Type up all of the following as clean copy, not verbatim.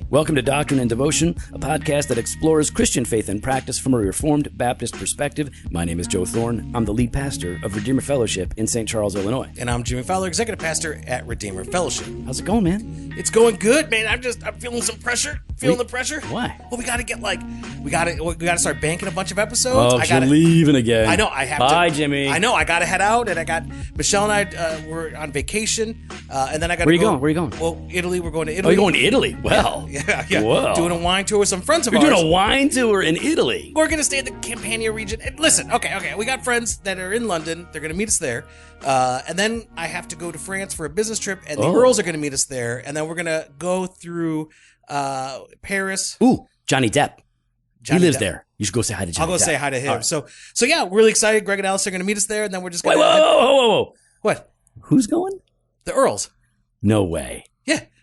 Welcome to Doctrine and Devotion, a podcast that explores Christian faith and practice from a Reformed Baptist perspective. My name is Joe Thorne. I'm the lead pastor of Redeemer Fellowship in St. Charles, Illinois. And I'm Jimmy Fowler, executive pastor at Redeemer Fellowship. How's it going, man? It's going good, man. I'm feeling some pressure. The pressure. Why? Well, we got to start banking a bunch of episodes. Oh, you're leaving again. I know. I have to. Bye, Jimmy. I know. I got to head out, and I got Michelle and I were on vacation, and then I got to go. Where are you going? Well, Italy. We're going to Italy. Oh, you're going to Italy? Well, yeah. Whoa. Doing a wine tour with some friends of You're ours. doing a wine tour in Italy. We're going to stay in the Campania region. And listen, okay. We got friends that are in London. They're going to meet us there. And then I have to go to France for a business trip, and the Earls are going to meet us there. And then we're going to go through Paris. Ooh, Johnny Depp. He lives there. You should go say hi to Johnny Depp. I'll go say hi to him. Right. So yeah, really excited. Greg and Alice are going to meet us there, and then we're just going to... Whoa. What? Who's going? The Earls. No way.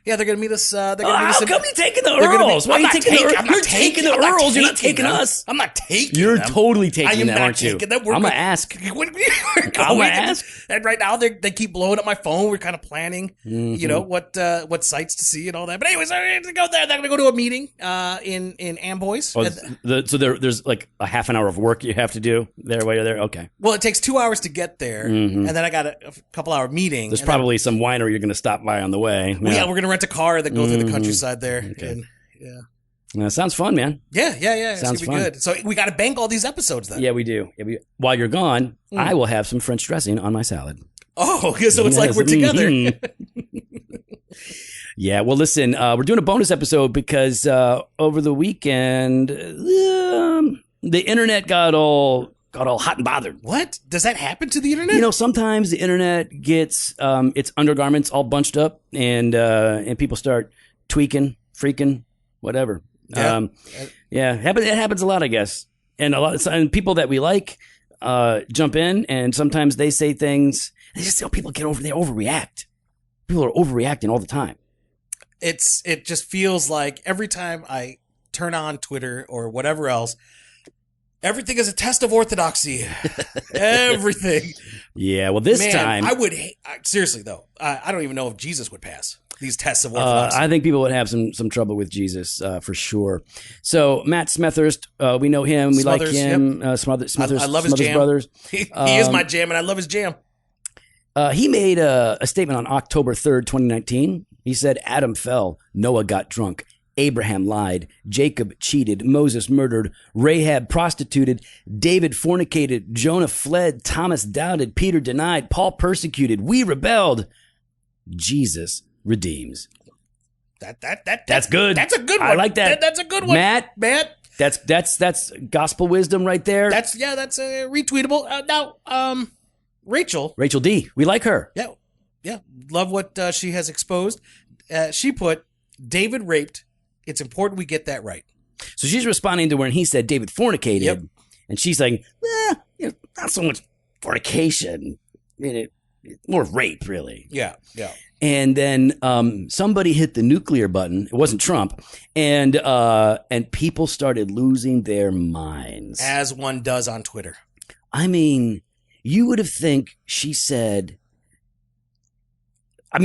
Yeah, they're going to meet us. How come you taking the Earls? Why are you taking the Earls? You're taking the Earls. You're not taking us. I'm not taking You're them. totally taking them, aren't you? I'm not taking them. I'm going to ask. I'm going to ask. And right now, they keep blowing up my phone. We're kind of planning, what sites to see and all that. But anyways, I'm going to go there. They're going to go to a meeting in Amboise. So there's like a half an hour of work you have to do there while you're there? Okay. Well, it takes 2 hours to get there, and then I got a couple hour meeting. There's probably some winery you're going to stop by on the way. Yeah, we're going to rent a car that goes through the countryside there. Okay. And, sounds fun, man. Yeah. It's Sounds going to be good. So we got to bank all these episodes then. Yeah, we do. While you're gone, I will have some French dressing on my salad. Oh, so it's like we're together. Yeah, well, listen, we're doing a bonus episode because over the weekend, the internet got all hot and bothered. What? Does that happen to the internet? Sometimes the internet gets its undergarments all bunched up and people start tweaking, freaking, whatever. Yeah. It happens a lot, I guess. And people that we like jump in, and sometimes they say things. They overreact. People are overreacting all the time. It just feels like every time I turn on Twitter or whatever else, everything is a test of orthodoxy. Everything. Yeah, well, this time... I would hate... Seriously, though, I don't even know if Jesus would pass these tests of orthodoxy. I think people would have some trouble with Jesus, for sure. So, Matt Smethurst, we know him. We like him. Yep. Smethurst, I love his jam. Brothers. He is my jam, and I love his jam. He made a statement on October 3rd, 2019. He said, Adam fell, Noah got drunk, Abraham lied, Jacob cheated, Moses murdered, Rahab prostituted, David fornicated, Jonah fled, Thomas doubted, Peter denied, Paul persecuted, we rebelled, Jesus redeems. That's good. That's a good one. I like that. That's a good one. Matt. That's gospel wisdom right there. That's retweetable. Now, Rachel D. We like her. Yeah. Love what she has exposed. She put, David raped. It's important we get that right. So she's responding to when he said David fornicated. Yep. And she's like, not so much fornication. More rape, really. Yeah. And then somebody hit the nuclear button. It wasn't Trump. And people started losing their minds. As one does on Twitter. I mean, you would have think she said...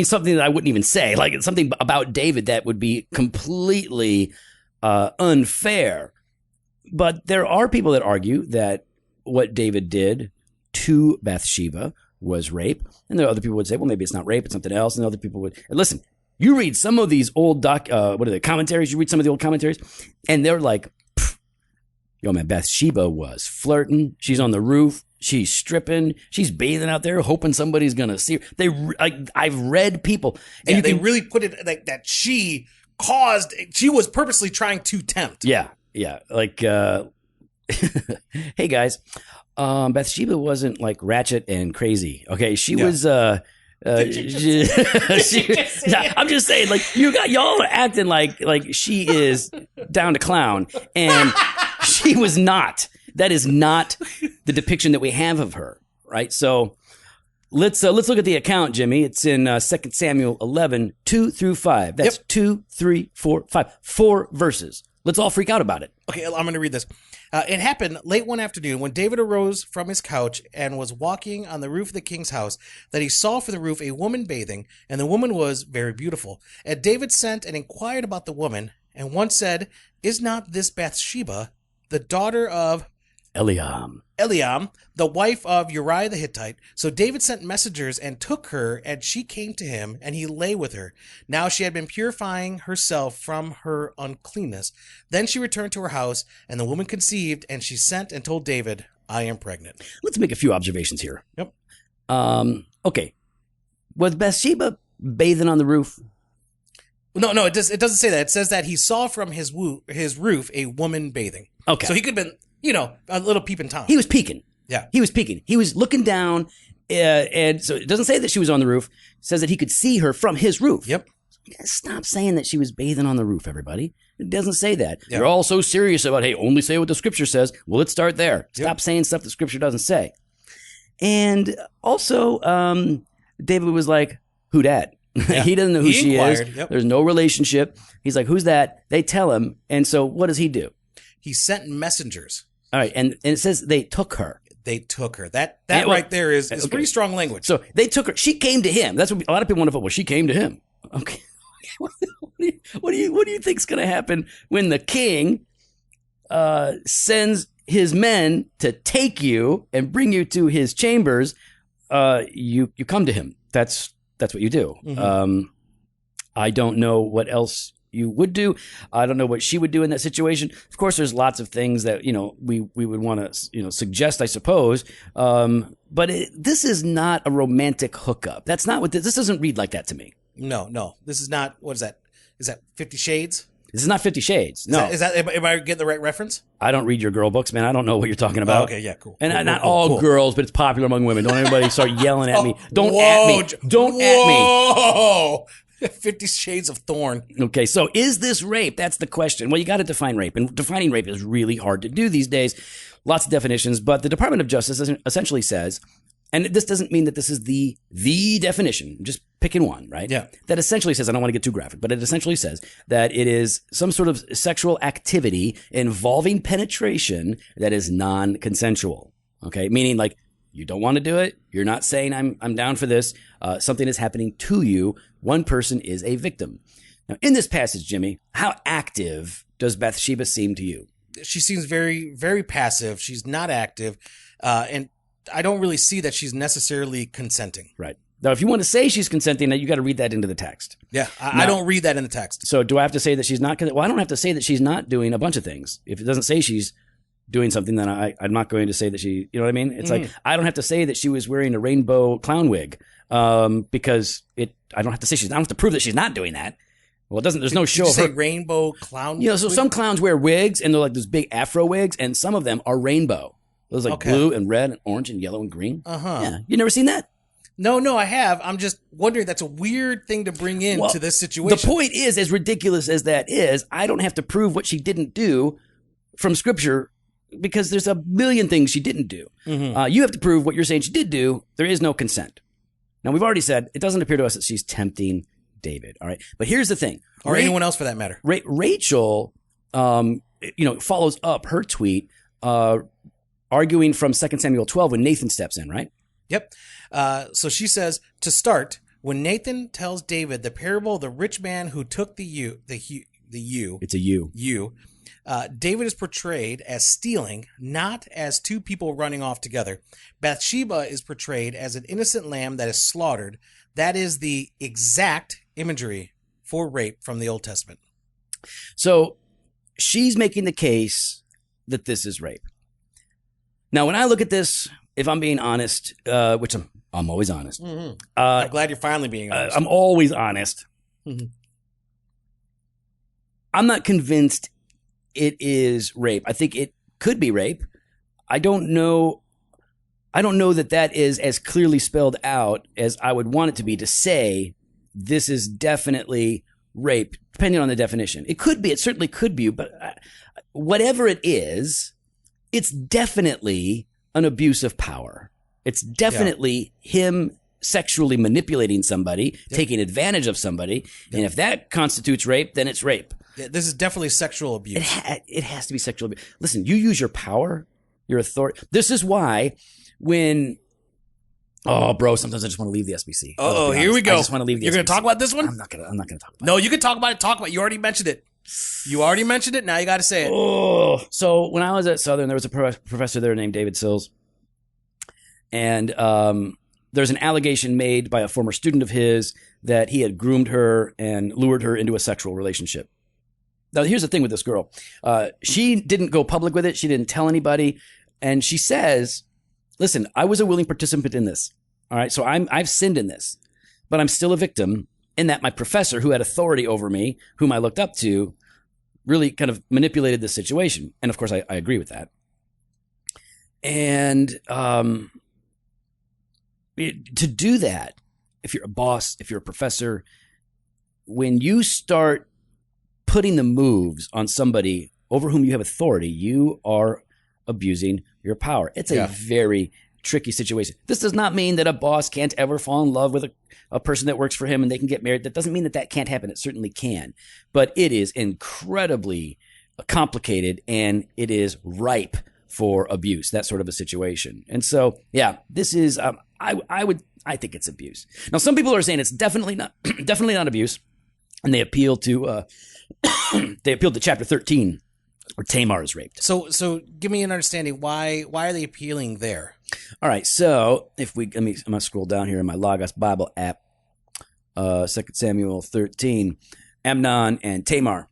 something that I wouldn't even say, like something about David that would be completely unfair. But there are people that argue that what David did to Bathsheba was rape. And there are other people would say, well, maybe it's not rape, it's something else. And other people would, listen, you read some of these old commentaries, you read some of the old commentaries, and they're like, yo, man, Bathsheba was flirting. She's on the roof. She's stripping. She's bathing out there, hoping somebody's gonna see her. I've read people, and they really put it like that. She was purposely trying to tempt. Yeah. Like, hey guys, Bathsheba wasn't like ratchet and crazy. Okay, she was. I'm just saying, like y'all are acting like she is down to clown, and she was not. That is not the depiction that we have of her, right? So let's look at the account, Jimmy. It's in 2 Samuel 11, 2 through 5. That's 2, 3, 4, 5. 4 verses. Let's all freak out about it. Okay, I'm going to read this. It happened late one afternoon when David arose from his couch and was walking on the roof of the king's house that he saw from the roof a woman bathing, and the woman was very beautiful. And David sent and inquired about the woman, and one said, "Is not this Bathsheba, the daughter of Eliam, the wife of Uriah the Hittite?" So David sent messengers and took her, and she came to him, and he lay with her. Now she had been purifying herself from her uncleanness. Then she returned to her house, and the woman conceived, and she sent and told David, "I am pregnant." Let's make a few observations here. Yep. Okay. Was Bathsheba bathing on the roof? No, it doesn't say that. It says that he saw from his roof a woman bathing. Okay. So he could have been, a little peeping Tom. He was peeking. Yeah. He was peeking. He was looking down, and so it doesn't say that she was on the roof. It says that he could see her from his roof. Yep. You gotta stop saying that she was bathing on the roof, everybody. It doesn't say that. Yep. You're all so serious about, hey, only say what the scripture says. Well, let's start there. Yep. Stop saying stuff the scripture doesn't say. And also, David was like, who dat? Yeah. He doesn't know who she is. Yep. There's no relationship. He's like, who's that? They tell him. And so what does he do? He sent messengers. All right. And it says they took her. They took her. That right there is okay. pretty strong language. So they took her. She came to him. That's what a lot of people want to put. Well, she came to him. Okay. What do you think's going to happen when the king sends his men to take you and bring you to his chambers? You come to him. That's what you do. Mm-hmm. I don't know what else you would do. I don't know what she would do in that situation. Of course, there's lots of things that we would want to suggest, I suppose. But this is not a romantic hookup. That's not what this doesn't read like that to me. No. This is not. What is that? Is that 50 Shades? This is not 50 Shades. No. Is that am I getting the right reference? I don't read your girl books, man. I don't know what you're talking about. Oh, okay, yeah, cool. And cool, not cool, all cool. girls, but it's popular among women. Don't anybody start yelling at me. Don't Whoa, at me. Don't at me. Whoa! 50 Shades of Thorn. Okay, so is this rape? That's the question. Well, you got to define rape, and defining rape is really hard to do these days. Lots of definitions, but the Department of Justice essentially says, and this doesn't mean that this is the definition, I'm just picking one, right? Yeah. That essentially says, I don't want to get too graphic, but it essentially says that it is some sort of sexual activity involving penetration that is non-consensual. Okay, meaning like you don't want to do it. You're not saying I'm down for this. Something is happening to you. One person is a victim. Now, in this passage, Jimmy, how active does Bathsheba seem to you? She seems very, very passive. She's not active, and I don't really see that she's necessarily consenting. Right. Now, if you want to say she's consenting, you got to read that into the text. Yeah, I don't read that in the text. So do I have to say that she's not? Well, I don't have to say that she's not doing a bunch of things. If it doesn't say she's doing something, then I'm not going to say that she, you know what I mean? It's like, I don't have to say that she was wearing a rainbow clown wig because I don't have to say I don't have to prove that she's not doing that. Well, there's no show Did you of say her. rainbow clown? So wig? some clowns wear wigs and they're like those big afro wigs, and some of them are rainbow. Those like blue and red and orange and yellow and green. Uh-huh. Yeah. You never seen that? No, I have. I'm just wondering, that's a weird thing to bring into this situation. The point is, as ridiculous as that is, I don't have to prove what she didn't do from scripture because there's a million things she didn't do. Mm-hmm. You have to prove what you're saying she did do. There is no consent. Now, we've already said it doesn't appear to us that she's tempting David. All right. But here's the thing. Or anyone else for that matter. Rachel, follows up her tweet, arguing from 2 Samuel 12 when Nathan steps in, right? Yep. So she says, to start, when Nathan tells David the parable of the rich man who took the ewe, It's a you. David is portrayed as stealing, not as two people running off together. Bathsheba is portrayed as an innocent lamb that is slaughtered. That is the exact imagery for rape from the Old Testament. So she's making the case that this is rape. Now, when I look at this, if I'm being honest, which I'm always honest. Mm-hmm. I'm glad you're finally being honest. I'm always honest. Mm-hmm. I'm not convinced it is rape. I think it could be rape. I don't know that is as clearly spelled out as I would want it to be to say this is definitely rape, depending on the definition. It could be. It certainly could be. But whatever it is, it's definitely an abuse of power. It's definitely him sexually manipulating somebody, taking advantage of somebody. And if that constitutes rape, then it's rape. This is definitely sexual abuse. It has to be sexual abuse. Listen, you use your power, your authority. This is why when, oh, bro, sometimes I just want to leave the SBC. Oh, here we go. I just want to leave the SBC. You're going to talk about this one? I'm not going to talk about it. No, you can talk about it. Talk about it. You already mentioned it. Now you got to say it. Oh, so when I was at Southern, there was a professor there named David Sills. And there's an allegation made by a former student of his that he had groomed her and lured her into a sexual relationship. Now, here's the thing with this girl. She didn't go public with it. She didn't tell anybody. And she says, listen, I was a willing participant in this. All right. So I've sinned in this, but I'm still a victim in that my professor, who had authority over me, whom I looked up to, really kind of manipulated the situation. And of course, I agree with that. And to do that, if you're a boss, if you're a professor, when you start putting the moves on somebody over whom you have authority, you are abusing your power. It's a very tricky situation. This does not mean that a boss can't ever fall in love with a person that works for him and they can get married. That doesn't mean that can't happen. It certainly can. But it is incredibly complicated and it is ripe for abuse, that sort of a situation. And so, yeah, this is, I think it's abuse. Now, some people are saying it's definitely not abuse. And they appeal to, chapter 13, where Tamar is raped. So give me an understanding. Why are they appealing there? All right. So I'm going to scroll down here in my Logos Bible app. 2 Samuel 13, Amnon and Tamar.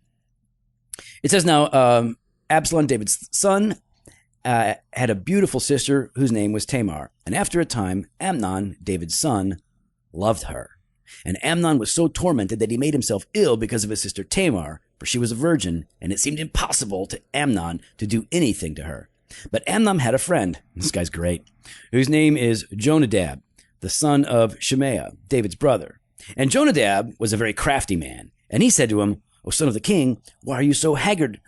It says now, Absalom, David's son, had a beautiful sister whose name was Tamar. And after a time, Amnon, David's son, loved her. And Amnon was so tormented that he made himself ill because of his sister Tamar, for she was a virgin, and it seemed impossible to Amnon to do anything to her. But Amnon had a friend, this guy's great, whose name is Jonadab, the son of Shemaiah, David's brother. And Jonadab was a very crafty man. And he said to him, O son of the king, why are you so haggard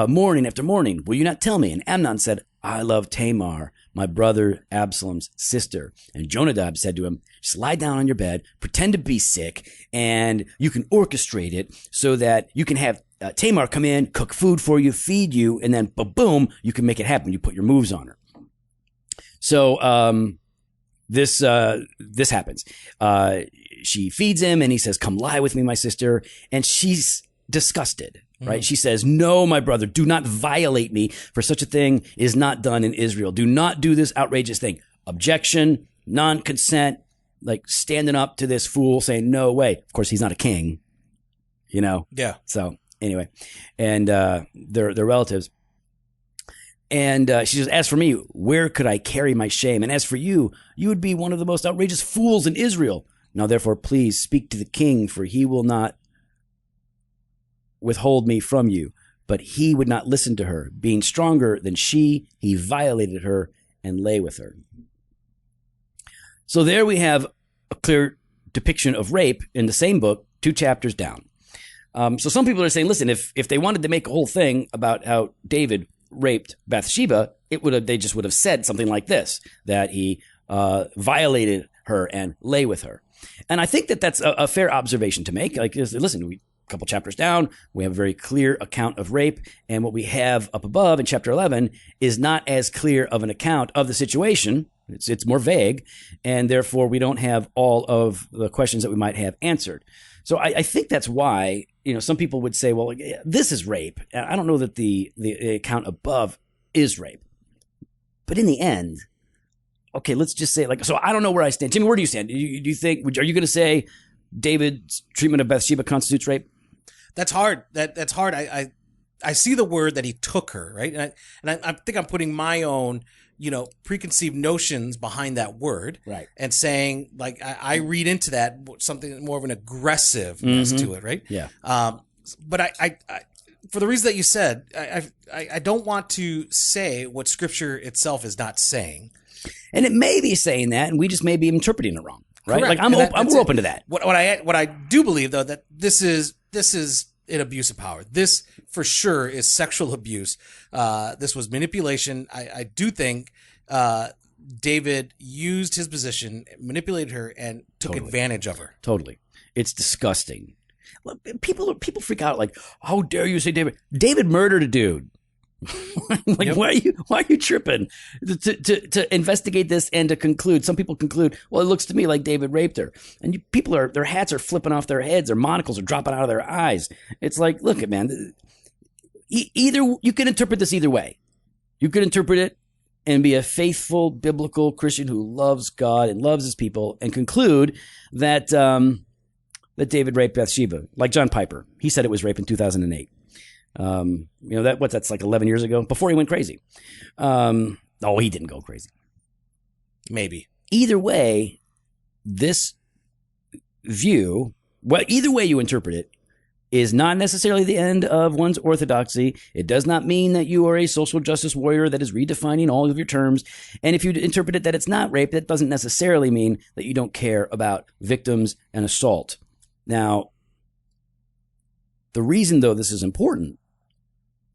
morning after morning? Will you not tell me? And Amnon said, I love Tamar, my brother Absalom's sister. And Jonadab said to him, just lie down on your bed, pretend to be sick, and you can orchestrate it so that you can have Tamar come in, cook food for you, feed you, and then boom, you can make it happen. You put your moves on her. So this happens. She feeds him, and he says, come lie with me, my sister. And she's disgusted. Right? She says, no, my brother, do not violate me, for such a thing is not done in Israel. Do not do this outrageous thing. Objection, non-consent, like standing up to this fool saying, no way. Of course, he's not a king, you know? Yeah. So anyway, and they're relatives. And she says, as for me, where could I carry my shame? And as for you, you would be one of the most outrageous fools in Israel. Now, therefore, please speak to the king, for he will not withhold me from you. But he would not listen to her. Being stronger than she, he violated her and lay with her. So there we have a clear depiction of rape in the same book, 2 chapters down. So some people are saying, listen, if they wanted to make a whole thing about how David raped Bathsheba, they just would have said something like this, that he violated her and lay with her. And I think that that's a fair observation to make. Like, listen, couple chapters down, we have a very clear account of rape, and what we have up above in chapter 11 is not as clear of an account of the situation. It's more vague, and therefore we don't have all of the questions that we might have answered. So I think that's why, some people would say, well, this is rape. I don't know that the account above is rape. But in the end, okay, let's just say, so I don't know where I stand. Jimmy, where do you stand? Do you think, are you going to say David's treatment of Bathsheba constitutes rape? That's hard. That's hard. I see the word that he took her, right? And I think I'm putting my own, preconceived notions behind that word, right? And saying, I read into that something more of an aggressiveness to it, right? Yeah. But I for the reason that you said, I don't want to say what Scripture itself is not saying, and it may be saying that, and we just may be interpreting it wrong, right? Correct. We're open to that. What I do believe, though, that this is an abuse of power. This for sure is sexual abuse. This was manipulation. I do think David used his position, manipulated her, and took advantage of her. Totally. It's disgusting. People freak out like, how dare you say David? David murdered a dude. Like, yep. Why are you tripping? To investigate this and to conclude, some people conclude, well, it looks to me like David raped her. And their hats are flipping off their heads, their monocles are dropping out of their eyes. It's like, look at man, either you can interpret this either way. You could interpret it and be a faithful biblical Christian who loves God and loves his people and conclude that that David raped Bathsheba, like John Piper. He said it was rape in 2008. That's like 11 years ago, before he went crazy. He didn't go crazy. Maybe. Either way, this view, either way you interpret it, is not necessarily the end of one's orthodoxy. It does not mean that you are a social justice warrior that is redefining all of your terms. And if you interpret it that it's not rape, that doesn't necessarily mean that you don't care about victims and assault. Now, the reason, though, this is important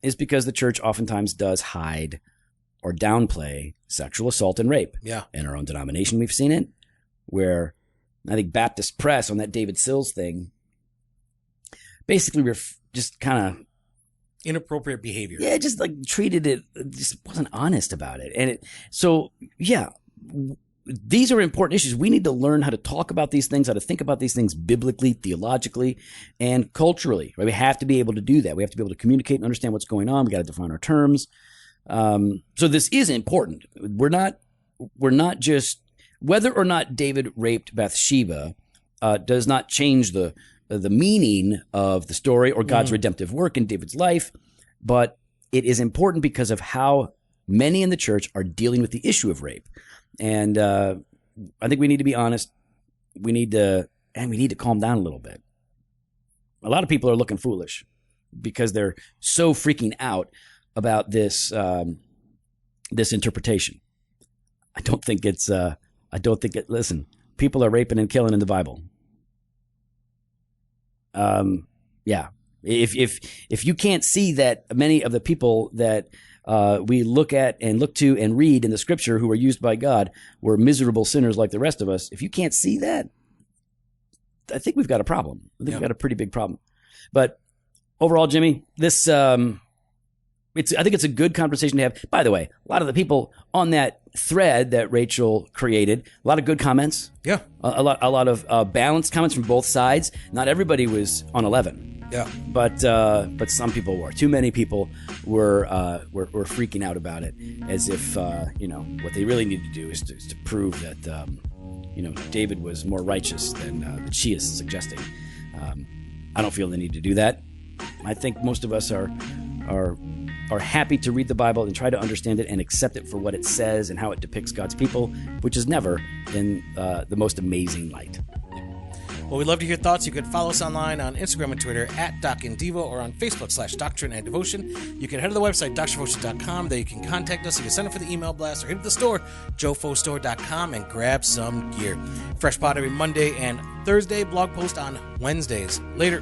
is because the church oftentimes does hide or downplay sexual assault and rape. Yeah. In our own denomination, we've seen it, where I think Baptist Press on that David Sills thing, basically we're just kind of inappropriate behavior. Yeah, just like treated it, just wasn't honest about it. These are important issues. We need to learn how to talk about these things, how to think about these things biblically, theologically, and culturally. Right? We have to be able to do that. We have to be able to communicate and understand what's going on. We got to define our terms. So this is important. We're not just whether or not David raped Bathsheba does not change the meaning of the story or God's redemptive work in David's life, but it is important because of how many in the church are dealing with the issue of rape. And I think we need to be honest. We need to calm down a little bit. A lot of people are looking foolish because they're so freaking out about this this interpretation. I don't think it's. Listen, people are raping and killing in the Bible. Yeah. If you can't see that many of the people that we look at and look to and read in the scripture who were used by God were miserable sinners like the rest of us. If you can't see that, I think we've got a problem. I think we've got a pretty big problem. But overall, Jimmy, this I think it's a good conversation to have. By the way, a lot of the people on that thread that Rachel created, a lot of good comments. Yeah. A lot of balanced comments from both sides. Not everybody was on 11. Yeah, but some people were. Too many people were freaking out about it, as if what they really need to do is to prove that David was more righteous than she is suggesting. I don't feel the need to do that. I think most of us are happy to read the Bible and try to understand it and accept it for what it says and how it depicts God's people, which is never in the most amazing light. Well, we'd love to hear thoughts. You can follow us online on Instagram and Twitter @DocInDevo or on Facebook /Doctrine and Devotion. You can head to the website, doctrinedevotion.com. There you can contact us. You can sign up for the email blast or hit the store, jofostore.com, and grab some gear. Fresh pod every Monday and Thursday. Blog post on Wednesdays. Later.